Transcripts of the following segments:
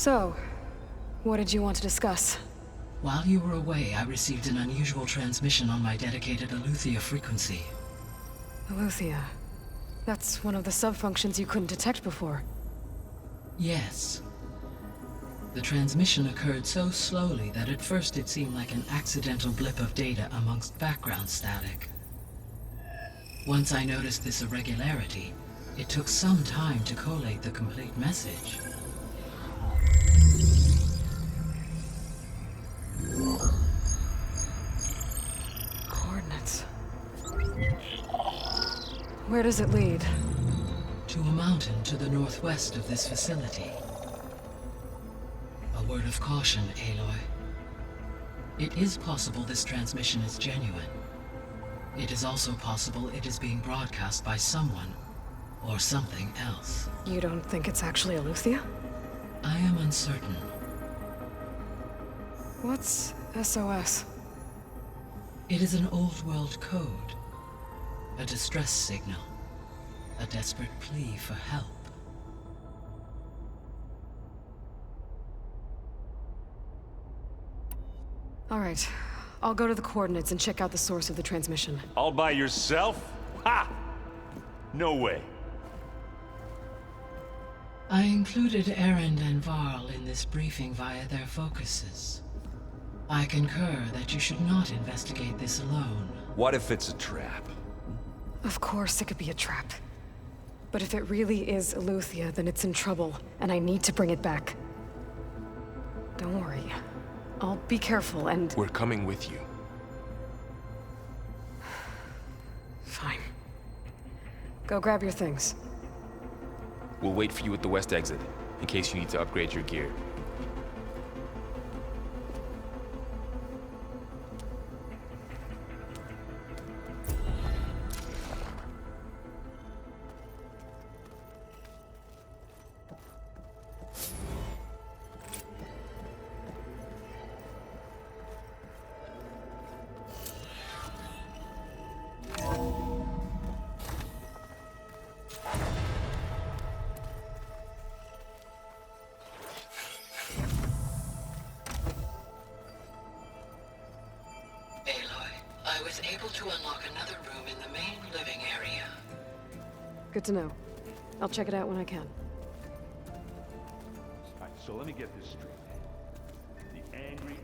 So, what did you want to discuss? While you were away, I received an unusual transmission on my dedicated Eleuthia frequency. Eleuthia. That's one of the sub-functions you couldn't detect before. Yes. The transmission occurred so slowly that at first it seemed like an accidental blip of data amongst background static. Once I noticed this irregularity, it took some time to collate the complete message. Coordinates. Where does it lead? To a mountain to the northwest of this facility. A word of caution, Aloy. It is possible this transmission is genuine. It is also possible it is being broadcast by someone or something else. You don't think it's actually Eleuthia? I am uncertain. What's SOS? It is an old world code. A distress signal. A desperate plea for help. All right. I'll go to the coordinates and check out the source of the transmission. All by yourself? Ha! No way. I included Erend and Varl in this briefing via their focuses. I concur that you should not investigate this alone. What if it's a trap? Of course it could be a trap. But if it really is Eleuthia, then it's in trouble, and I need to bring it back. Don't worry. I'll be careful and... We're coming with you. Fine. Go grab your things. We'll wait for you at the west exit, in case you need to upgrade your gear. I was able to unlock another room in the main living area. Good to know. I'll check it out when I can. Alright, so let me get this straight. The angry...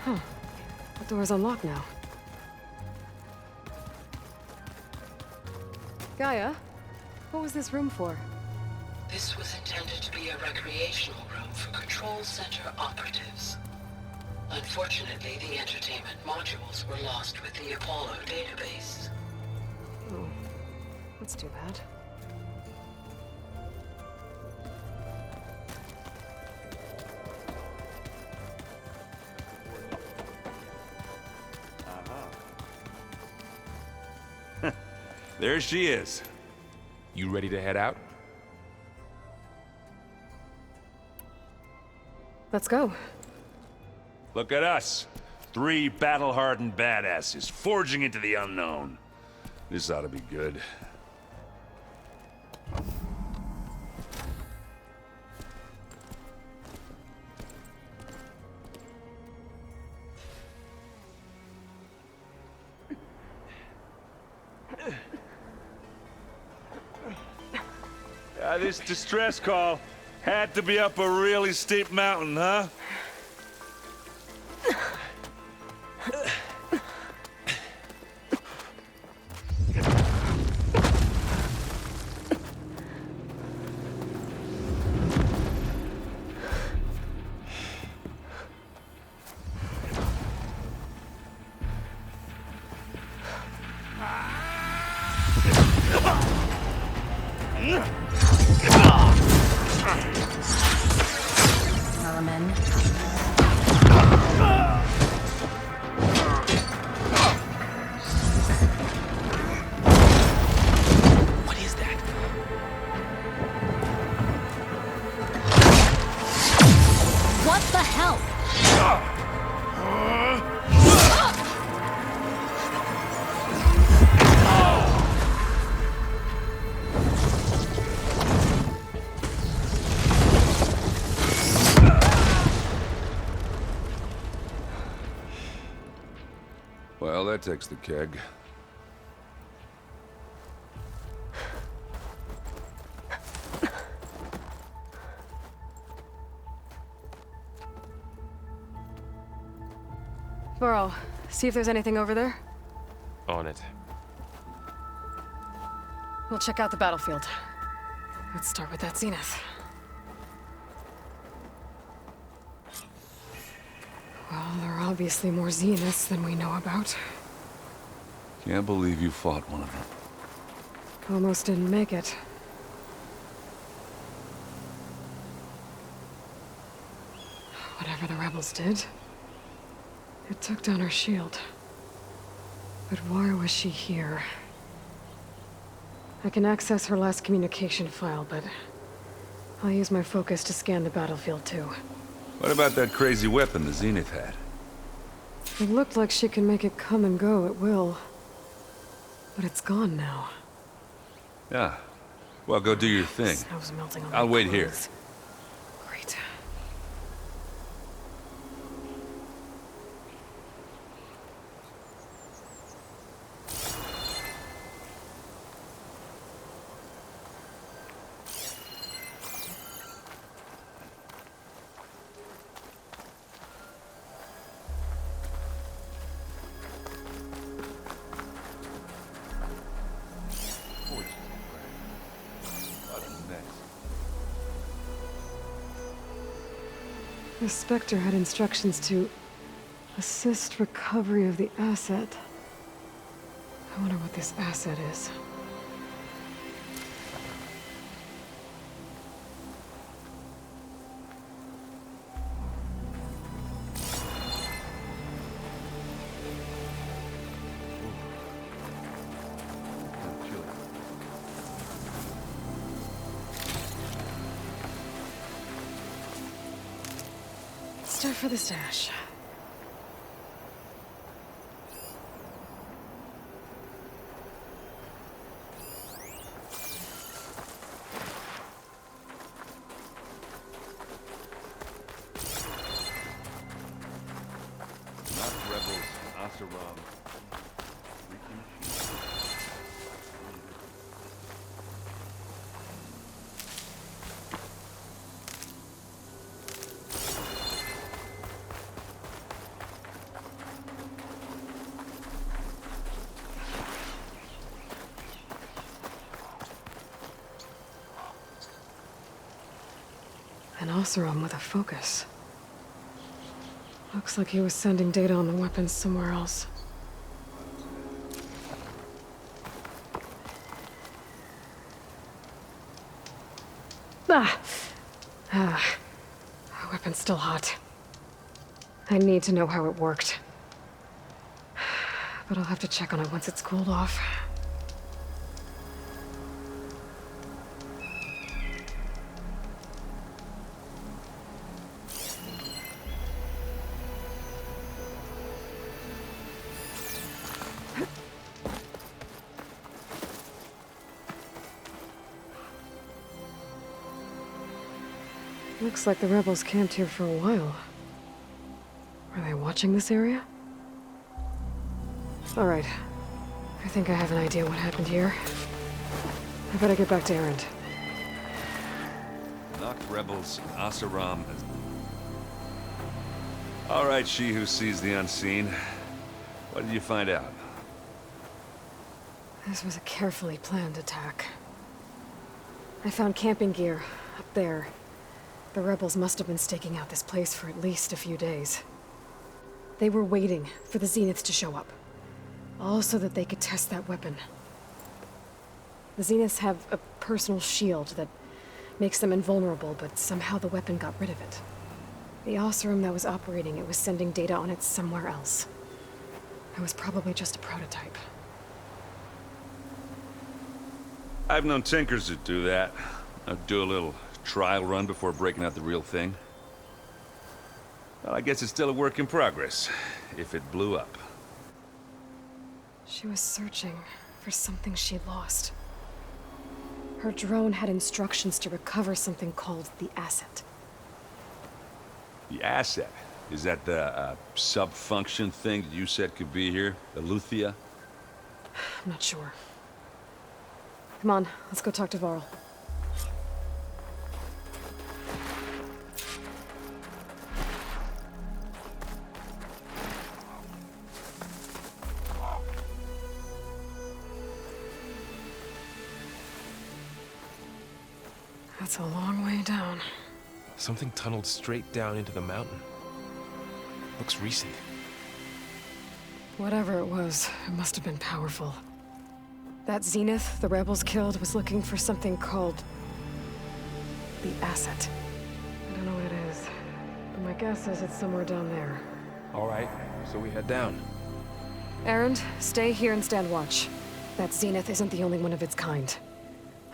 Huh. The door's unlocked now. Gaia, what was this room for? This was intended to be a recreational room for Control Center operatives. Unfortunately, the entertainment modules were lost with the Apollo database. Oh, that's too bad. There she is. You ready to head out? Let's go. Look at us. 3 battle-hardened badasses forging into the unknown. This ought to be good. This distress call had to be up a really steep mountain, huh? Element. Well, that takes the keg. Burrow, see if there's anything over there. On it. We'll check out the battlefield. Let's start with that Zenith. Well, there are obviously more Zeniths than we know about. Can't believe you fought one of them. Almost didn't make it. Whatever the rebels did, it took down her shield. But why was she here? I can access her last communication file, but I'll use my focus to scan the battlefield too. What about that crazy weapon the Zenith had? It looked like she could make it come and go at will. But it's gone now. Yeah. Well, go do your thing. Snow's melting on I'll my wait here. clothes. Great. What a mess. The Spectre had instructions to assist recovery of the asset. I wonder what this asset is. Start for the stash. Not rebels, Asaram. An Oseram with a focus. Looks like he was sending data on the weapons somewhere else. Our weapon's still hot. I need to know how it worked. But I'll have to check on it once it's cooled off. Looks like the rebels camped here for a while. Are they watching this area? All right. I think I have an idea what happened here. I better get back to Erend. Not rebels, Asaram. All right, she who sees the unseen. What did you find out? This was a carefully planned attack. I found camping gear up there. The rebels must have been staking out this place for at least a few days. They were waiting for the Zeniths to show up. All so that they could test that weapon. The Zeniths have a personal shield that makes them invulnerable, but somehow the weapon got rid of it. The Oseram that was operating it was sending data on it somewhere else. It was probably just a prototype. I've known tinkers that do that. I'd do a little trial run before breaking out the real thing. Well, I guess it's still a work in progress, if it blew up. She was searching for something she lost. Her drone had instructions to recover something called the asset. The asset? Is that the sub-function thing that you said could be here? Eleuthia? I'm not sure. Come on, let's go talk to Varl. That's a long way down. Something tunneled straight down into the mountain. Looks recent. Whatever it was, it must have been powerful. That Zenith the rebels killed was looking for something called the asset. I don't know what it is, but my guess is it's somewhere down there. All right, so we head down. Erend, stay here and stand watch. That Zenith isn't the only one of its kind.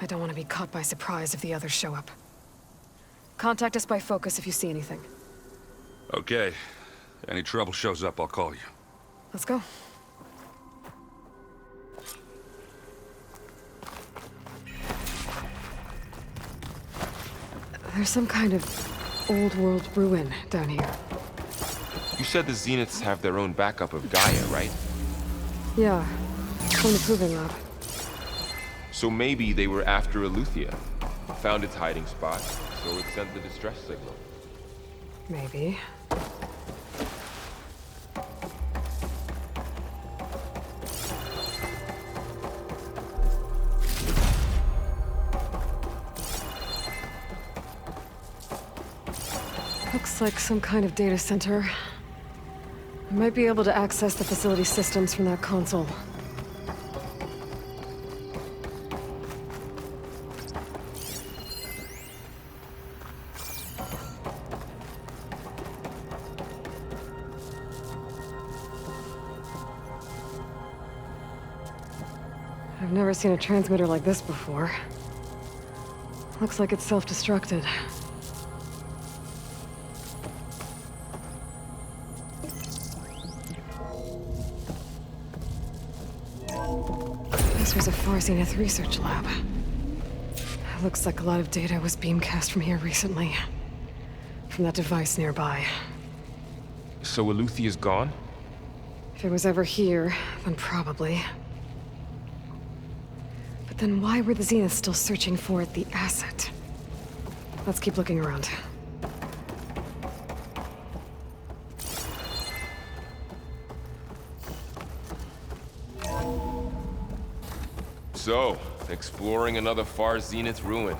I don't want to be caught by surprise if the others show up. Contact us by focus if you see anything. Okay. Any trouble shows up, I'll call you. Let's go. There's some kind of old world ruin down here. You said the Zeniths have their own backup of Gaia, right? Yeah, from the Proving Lab. So maybe they were after Eleuthia. Found its hiding spot, so it sent the distress signal. Maybe. Looks like some kind of data center. I might be able to access the facility systems from that console. I've never seen a transmitter like this before. Looks like it's self-destructed. This was a Far Zenith research lab. Looks like a lot of data was beamcast from here recently. From that device nearby. So Eleuthia's gone? If it was ever here, then probably. But then why were the Zeniths still searching for the asset? Let's keep looking around. So, exploring another Far Zenith ruin.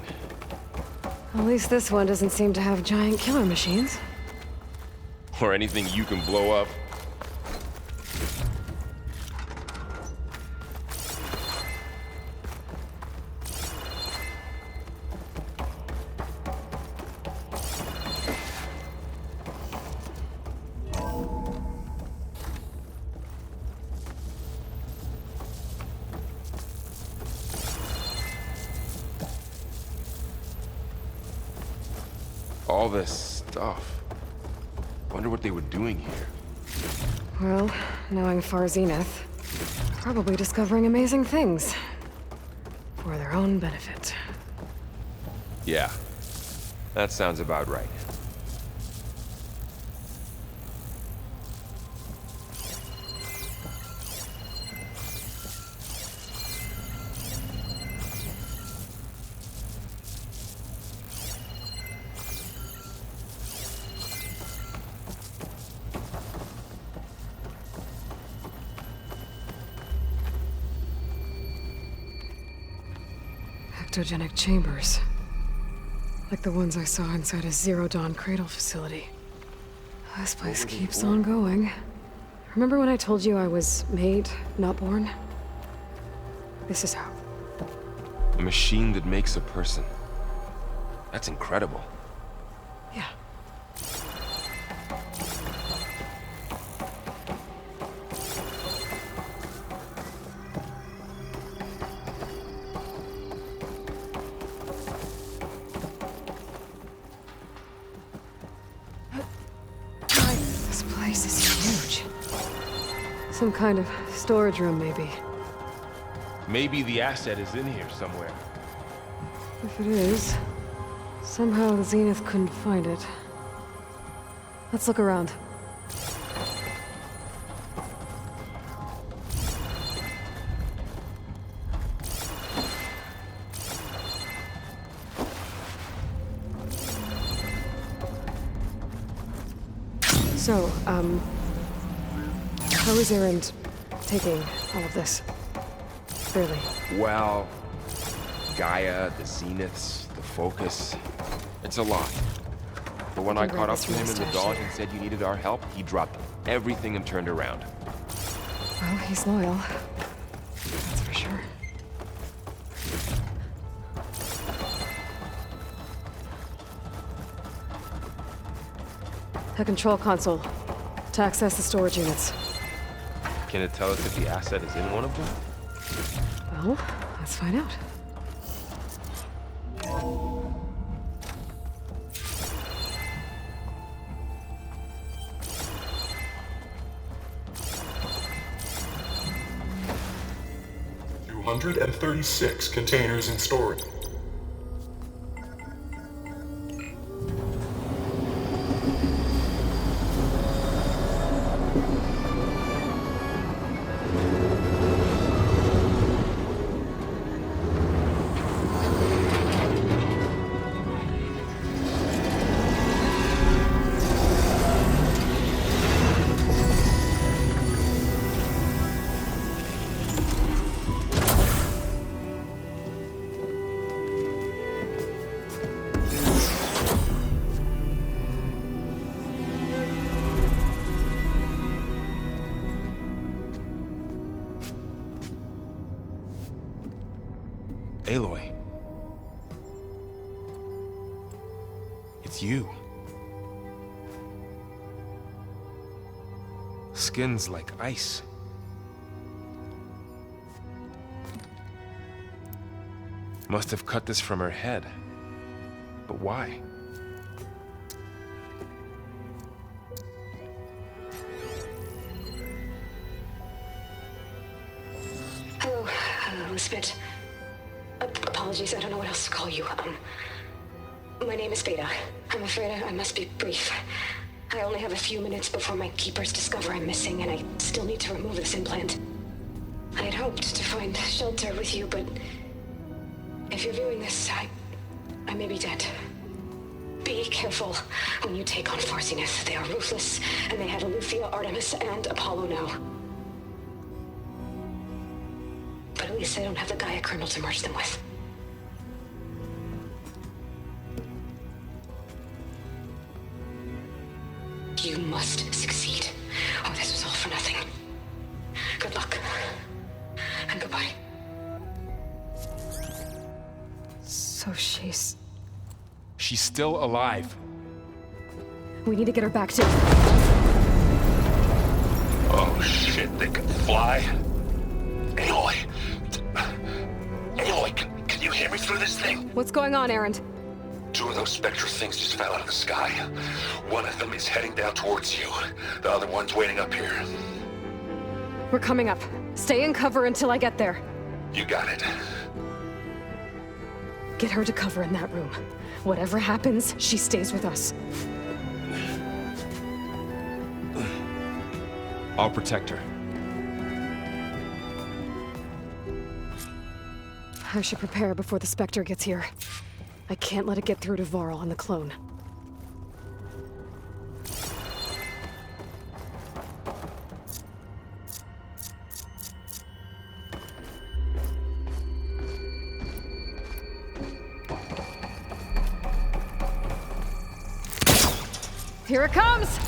At least this one doesn't seem to have giant killer machines. Or anything you can blow up. All this stuff. Wonder what they were doing here. Well, knowing Far Zenith, probably discovering amazing things. For their own benefit. Yeah, that sounds about right. Ectogenic chambers. Like the ones I saw inside a Zero Dawn cradle facility. This place keeps on going. Remember when I told you I was made, not born? This is how. A machine that makes a person. That's incredible. Yeah. place is huge. Some kind of storage room, maybe. Maybe the asset is in here somewhere. If it is, somehow the Zenith couldn't find it. Let's look around. So, how is Erend taking all of this? Really? Well, Gaia, the Zeniths, the Focus. It's a lot. But when I caught up to him in the dawn and said you needed our help, he dropped everything and turned around. Well, he's loyal. That's for sure. The control console. To access the storage units. Can it tell us if the asset is in one of them? Well, let's find out. and 36 containers in storage. Aloy. It's you. Skin's like ice. Must have cut this from her head. But why? Hello, Spit. Apologies, I don't know what else to call you. My name is Beta. I'm afraid I must be brief. I only have a few minutes before my keepers discover I'm missing, and I still need to remove this implant. I had hoped to find shelter with you, but if you're viewing this, I may be dead. Be careful when you take on Far Zenith. They are ruthless, and they have Eleuthia, Artemis, and Apollo now. But at least they don't have the Gaia kernel to merge them with. You must succeed, or this was all for nothing. Good luck. And goodbye. So she's... She's still alive. We need to get her back to... Oh shit, they can fly? Aloy! Aloy, can you hear me through this thing? What's going on, Erend? Two of those Spectre things just fell out of the sky. One of them is heading down towards you. The other one's waiting up here. We're coming up. Stay in cover until I get there. You got it. Get her to cover in that room. Whatever happens, she stays with us. I'll protect her. I should prepare before the Spectre gets here. I can't let it get through to Varl and the clone. Here it comes!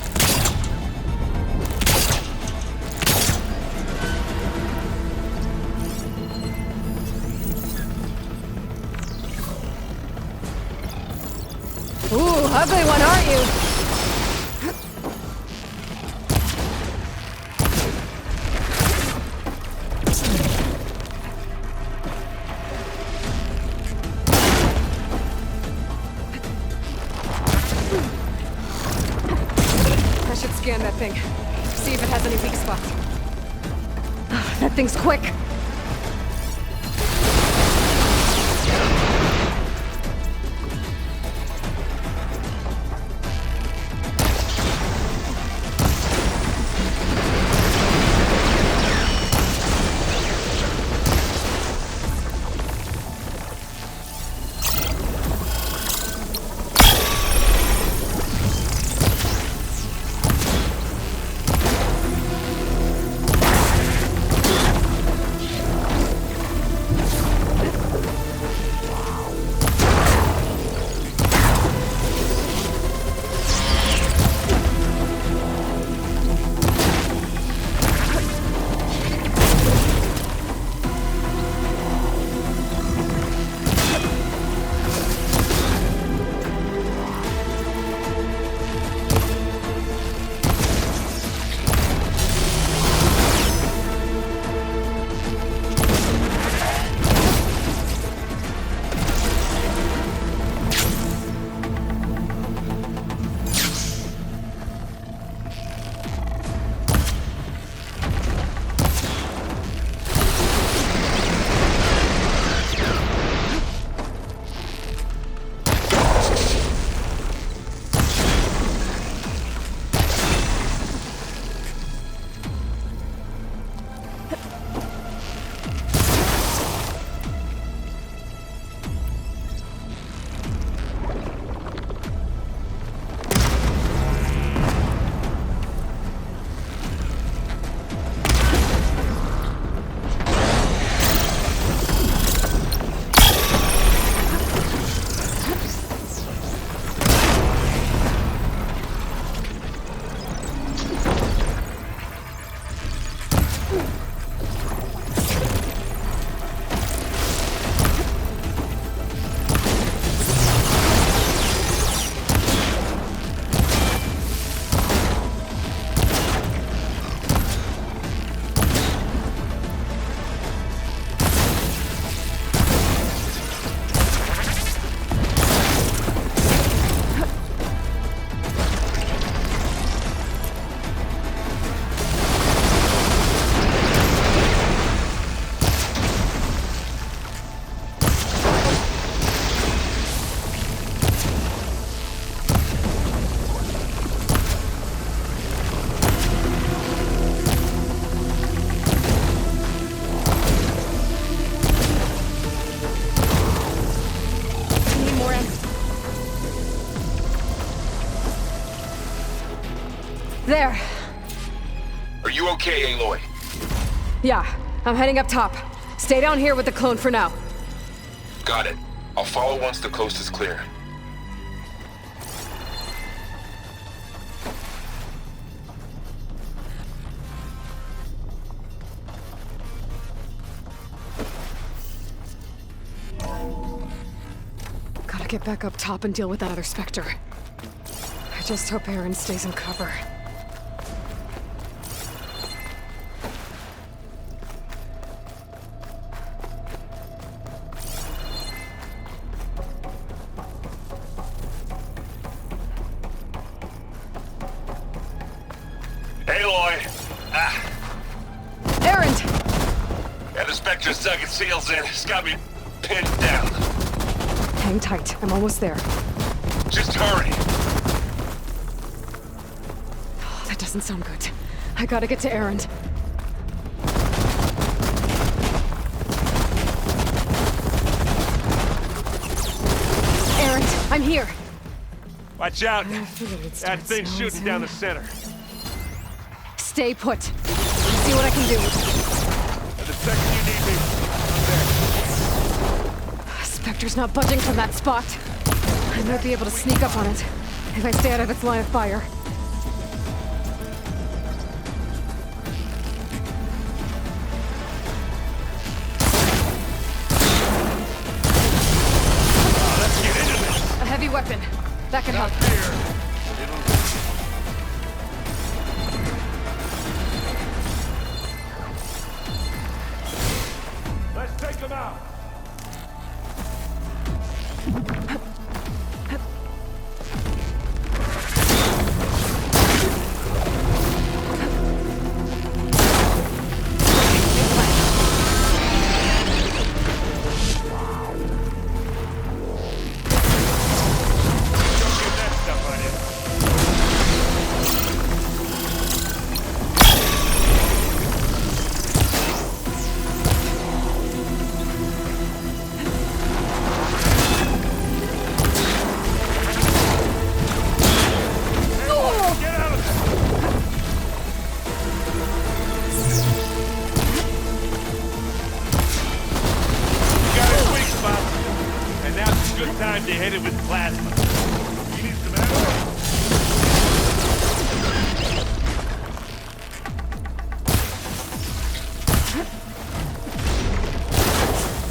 Ooh, ugly one, aren't you? That should scare scan that thing. See if it has any weak spots. That thing's quick! There. Are you okay, Aloy? Yeah, I'm heading up top. Stay down here with the clone for now. Got it. I'll follow once the coast is clear. Gotta get back up top and deal with that other Spectre. I just hope Aaron stays in cover. Aloy! Aaron! Yeah, the Spectre's dug its heels in. It's got me pinned down. Hang tight. I'm almost there. Just hurry. Oh, that doesn't sound good. I gotta get to Aaron. Aaron, I'm here. Watch out! I figured it'd That start thing's snowing shooting down the soon. center. Stay put. See what I can do. And the second you need me, I'm there. Spectre's not budging from that spot. I might be able to sneak up on it if I stay out of its line of fire. Let's get into this. A heavy weapon. That can help. Here. Let's take them out. hit it with plasma. You need some ammo?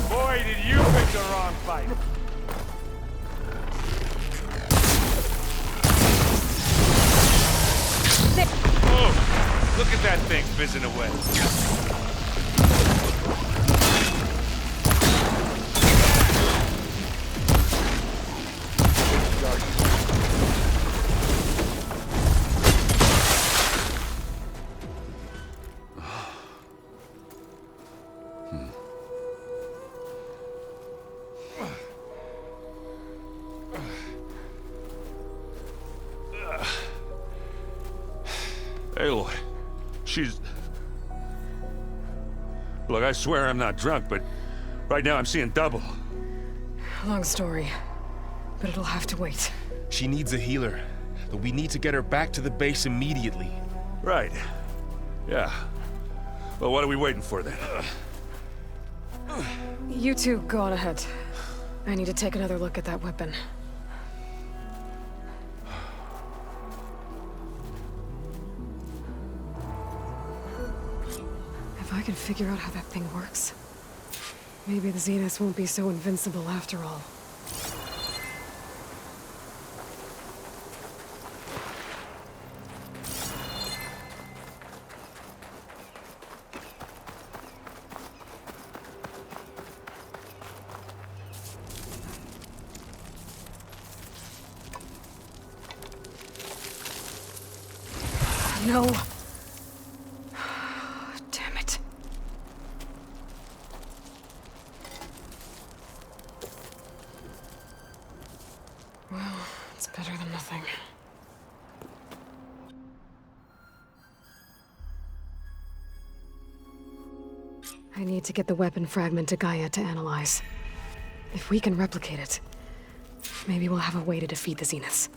Boy, did you pick the wrong fight. Oh, look at that thing fizzing away. Aloy, she's... Look, I swear I'm not drunk, but right now I'm seeing double. Long story, but it'll have to wait. She needs a healer, but we need to get her back to the base immediately. Right. Yeah. Well, what are we waiting for then? You two go on ahead. I need to take another look at that weapon. If I can figure out how that thing works, maybe the Zeniths won't be so invincible after all. No. Damn it. Well, it's better than nothing. I need to get the weapon fragment to Gaia to analyze. If we can replicate it, maybe we'll have a way to defeat the Zeniths.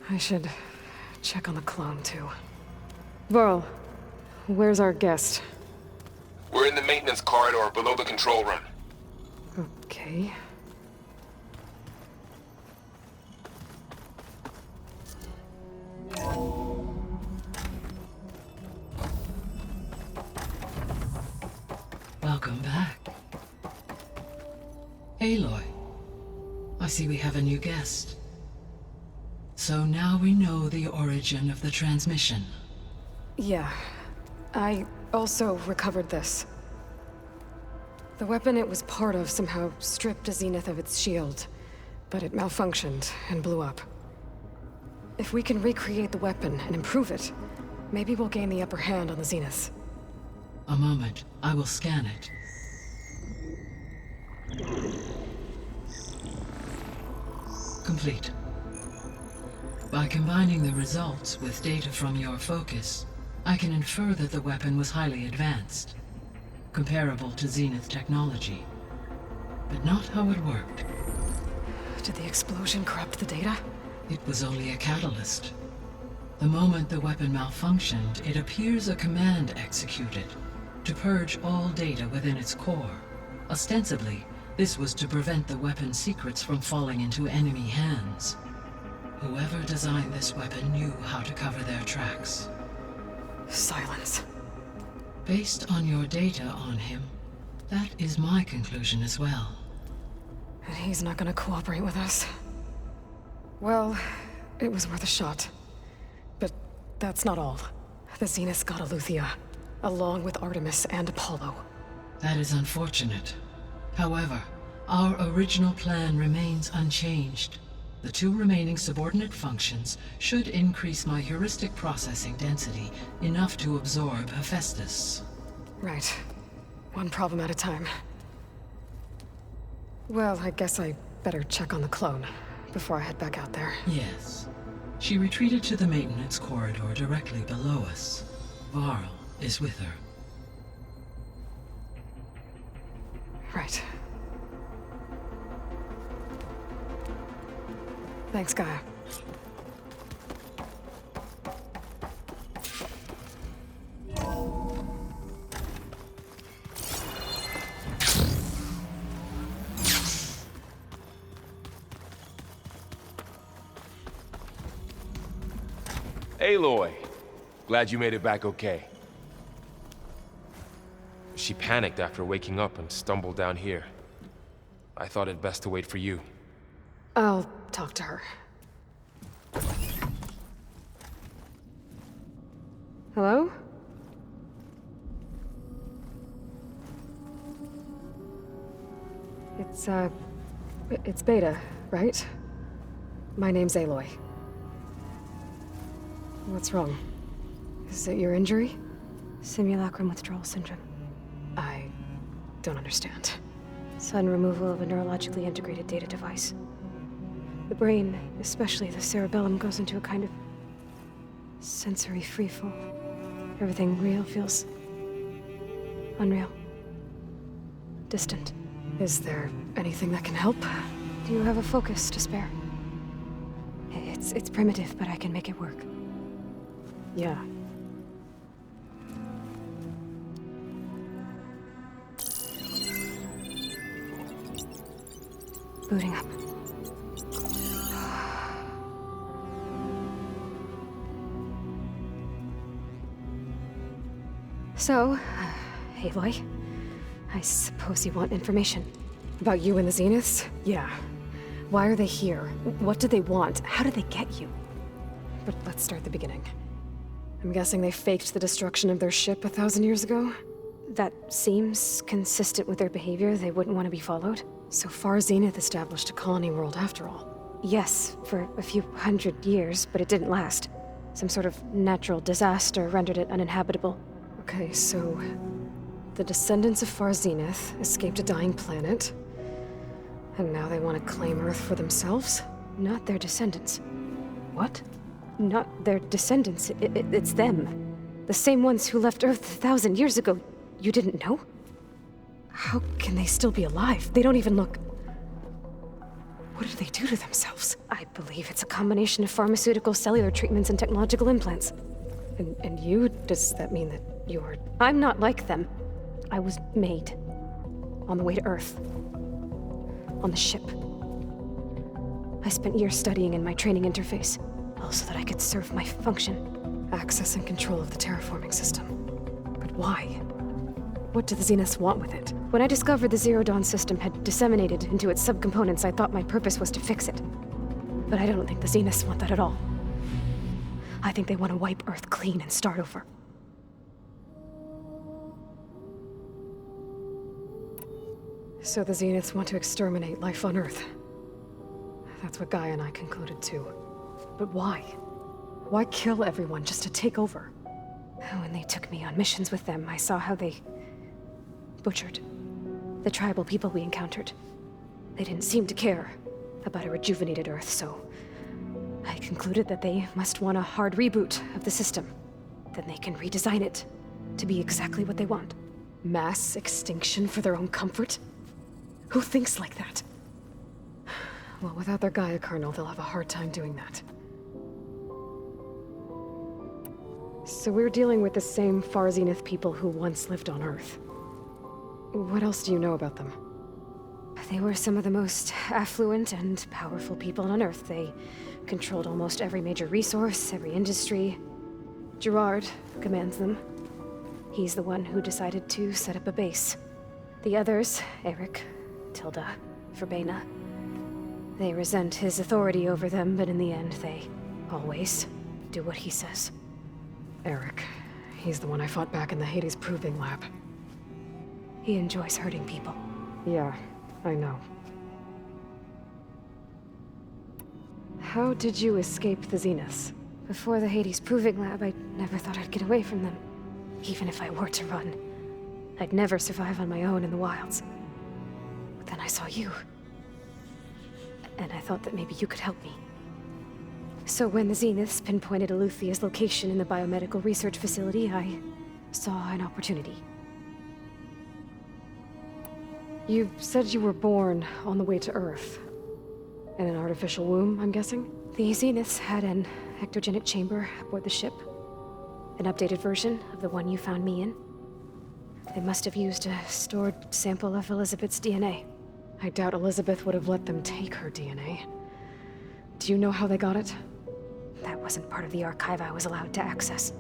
I should check on the clone, too. Varl, where's our guest? We're in the maintenance corridor below the control room. Okay. Welcome back. Aloy, I see we have a new guest. So now we know the origin of the transmission. Yeah. I also recovered this. The weapon it was part of somehow stripped a Zenith of its shield, but it malfunctioned and blew up. If we can recreate the weapon and improve it, maybe we'll gain the upper hand on the Zeniths. A moment, I will scan it. Complete. By combining the results with data from your focus, I can infer that the weapon was highly advanced, comparable to Zenith technology, but not how it worked. Did the explosion corrupt the data? It was only a catalyst. The moment the weapon malfunctioned, it appears a command executed to purge all data within its core. Ostensibly, this was to prevent the weapon's secrets from falling into enemy hands. Whoever designed this weapon knew how to cover their tracks. Silence. Based on your data on him, that is my conclusion as well. And he's not gonna cooperate with us. Well, it was worth a shot. But that's not all. The Zeniths got Eleuthia, along with Artemis and Apollo. That is unfortunate. However, our original plan remains unchanged. The two remaining subordinate functions should increase my heuristic processing density enough to absorb Hephaestus. Right. One problem at a time. Well, I guess I better check on the clone before I head back out there. Yes. She retreated to the maintenance corridor directly below us. Varl is with her. Right. Thanks, Gaia. Aloy! Glad you made it back okay. She panicked after waking up and stumbled down here. I thought it best to wait for you. I'll talk to her. Hello? It's Beta, right? My name's Aloy. What's wrong? Is it your injury? Simulacrum withdrawal syndrome. I don't understand. Sudden removal of a neurologically integrated data device. The brain, especially the cerebellum, goes into a kind of sensory freefall. Everything real feels unreal. Distant. Is there anything that can help? Do you have a focus to spare? It's primitive, but I can make it work. Yeah. Booting up. So, Aloy, I suppose you want information. About you and the Zeniths? Yeah. Why are they here? What do they want? How did they get you? But let's start at the beginning. I'm guessing they faked the destruction of their ship 1,000 years ago? That seems consistent with their behavior. They wouldn't want to be followed. So far, Zenith established a colony world after all. Yes, for a few hundred years, but it didn't last. Some sort of natural disaster rendered it uninhabitable. Okay, so the descendants of Far Zenith escaped a dying planet, and now they want to claim Earth for themselves? Not their descendants. What? Not their descendants. It's them. The same ones who left Earth 1,000 years ago. You didn't know? How can they still be alive? They don't even look... What did they do to themselves? I believe it's a combination of pharmaceutical, cellular treatments, and technological implants. And you? Does that mean that you're... I'm not like them. I was made. On the way to Earth. On the ship. I spent years studying in my training interface, all so that I could serve my function. Access and control of the terraforming system. But why? What do the Zeniths want with it? When I discovered the Zero Dawn system had disseminated into its subcomponents, I thought my purpose was to fix it. But I don't think the Zeniths want that at all. I think they want to wipe Earth clean and start over. So the Zeniths want to exterminate life on Earth. That's what Gaia and I concluded too. But why? Why kill everyone just to take over? When they took me on missions with them, I saw how they butchered the tribal people we encountered. They didn't seem to care about a rejuvenated Earth, so I concluded that they must want a hard reboot of the system. Then they can redesign it to be exactly what they want. Mass extinction for their own comfort? Who thinks like that? Well, without their Gaia kernel, they'll have a hard time doing that. So we're dealing with the same Far Zenith people who once lived on Earth. What else do you know about them? They were some of the most affluent and powerful people on Earth. They controlled almost every major resource, every industry. Gerard commands them. He's the one who decided to set up a base. The others, Eric, Tilda, Verbena, they resent his authority over them, but in the end, they always do what he says. Eric. He's the one I fought back in the Hades Proving Lab. He enjoys hurting people. Yeah, I know. How did you escape the Zeniths? Before the Hades Proving Lab, I never thought I'd get away from them. Even if I were to run, I'd never survive on my own in the wilds. But then I saw you. And I thought that maybe you could help me. So when the Zeniths pinpointed Eluthia's location in the biomedical research facility, I saw an opportunity. You said you were born on the way to Earth. In an artificial womb, I'm guessing? The Zeniths had an ectogenic chamber aboard the ship. An updated version of the one you found me in. They must have used a stored sample of Elizabeth's DNA. I doubt Elizabeth would have let them take her DNA. Do you know how they got it? That Wasn't part of the archive I was allowed to access.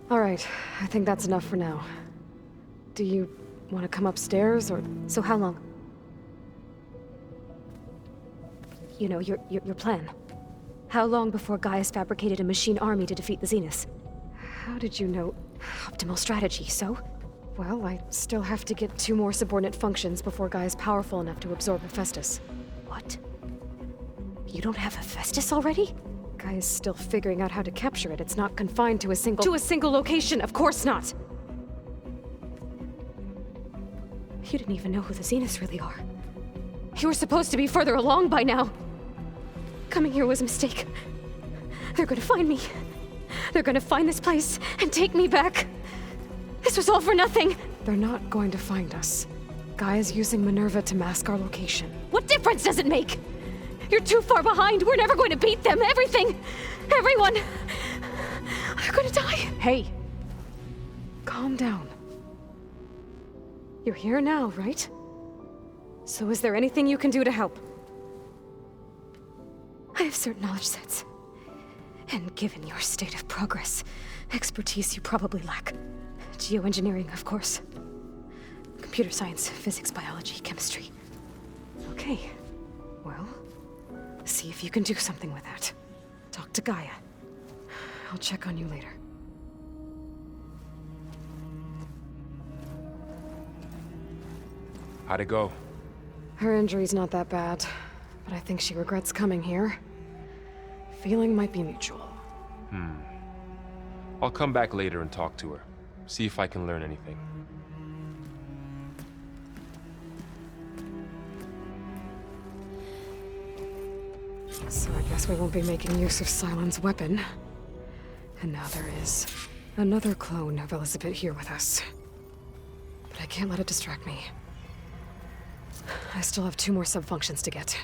All right, I think that's enough for now. Do you want to come upstairs, or... So how long? You know, your plan. How long before Gaius fabricated a machine army to defeat the Zeniths? How did you know? Optimal strategy, so? Well, I still have to get 2 more subordinate functions before Guy is powerful enough to absorb Hephaestus. What? You don't have Hephaestus already? Guy is still figuring out how to capture it. It's not confined to a single location, of course not! You didn't even know who the Zeniths really are. You were supposed to be further along by now. Coming here was a mistake. They're gonna find me. They're gonna find this place and take me back. This was all for nothing. They're not going to find us. Guy is using Minerva to mask our location. What difference does it make? You're too far behind. We're never going to beat them. Everything. Everyone. They're gonna die. Hey. Calm down. You're here now, right? So is there anything you can do to help? I have certain knowledge sets. And given your state of progress, expertise you probably lack. Geoengineering, of course. Computer science, physics, biology, chemistry. Okay. Well, see if you can do something with that. Talk to Gaia. I'll check on you later. How'd it go? Her injury's not that bad, but I think she regrets coming here. Feeling might be mutual. I'll come back later and talk to her. See if I can learn anything. So I guess we won't be making use of Cylon's weapon. And now there is another clone of Elizabeth here with us. But I can't let it distract me. I still have 2 more sub-functions to get.